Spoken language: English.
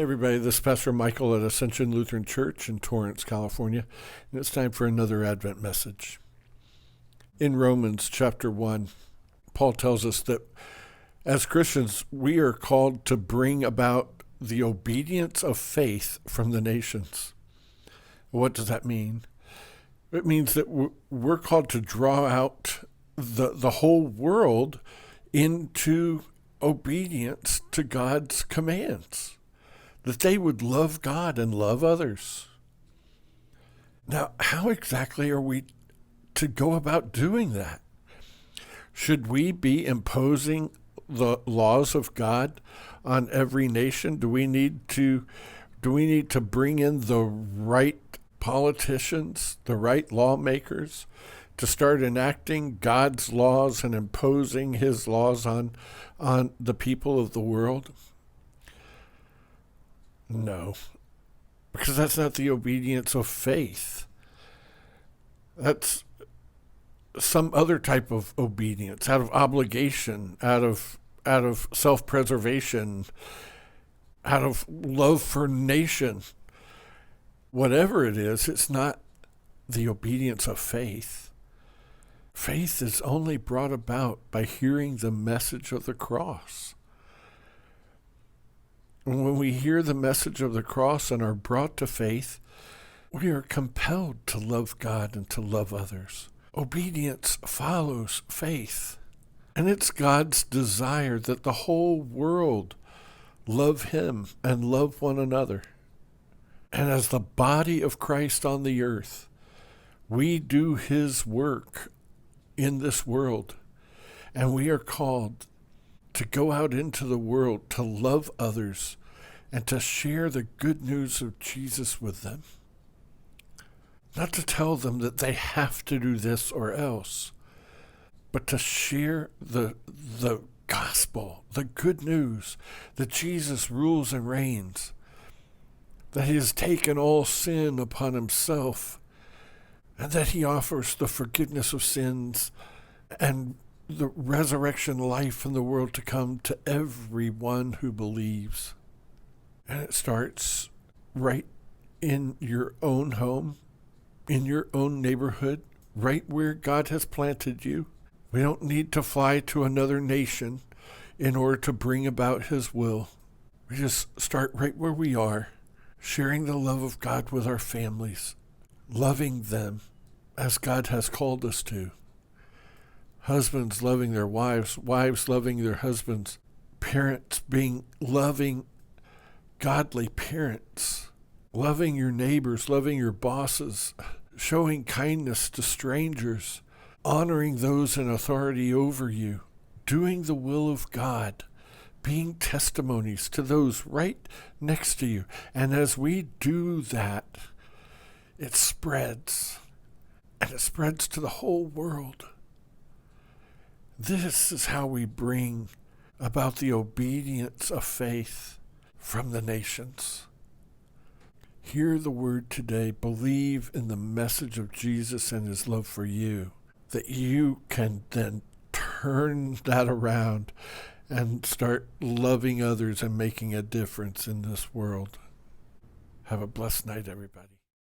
Hey everybody, this is Pastor Michael at Ascension Lutheran Church in Torrance, California, and it's time for another Advent message. In Romans chapter 1, Paul tells us that as Christians, we are called to bring about the obedience of faith from the nations. What does that mean? It means that we're called to draw out the whole world into obedience to God's commands, that they would love God and love others. Now, how exactly are we to go about doing that? Should we be imposing the laws of God on every nation? Do we need to bring in the right politicians, the right lawmakers, to start enacting God's laws and imposing his laws on the people of the world? No, because that's not the obedience of faith. That's some other type of obedience, out of obligation, out of self-preservation, out of love for nation. Whatever it is, it's not the obedience of faith. Faith is only brought about by hearing the message of the cross. And when we hear the message of the cross and are brought to faith, we are compelled to love God and to love others. Obedience follows faith. And it's God's desire that the whole world love him and love one another. And as the body of Christ on the earth, we do his work in this world. And we are called to go out into the world to love others and to share the good news of Jesus with them. Not to tell them that they have to do this or else, but to share the gospel, the good news that Jesus rules and reigns, that he has taken all sin upon himself, and that he offers the forgiveness of sins and the resurrection life in the world to come to everyone who believes. And it starts right in your own home, in your own neighborhood, right where God has planted you. We don't need to fly to another nation in order to bring about his will. We just start right where we are, sharing the love of God with our families, loving them as God has called us to. Husbands loving their wives, wives loving their husbands, parents being loving, godly parents, loving your neighbors, loving your bosses, showing kindness to strangers, honoring those in authority over you, doing the will of God, being testimonies to those right next to you. And as we do that, it spreads, and it spreads to the whole world. This is how we bring about the obedience of faith from the nations. Hear the word today. Believe in the message of Jesus and his love for you, that you can then turn that around and start loving others and making a difference in this world. Have a blessed night, everybody.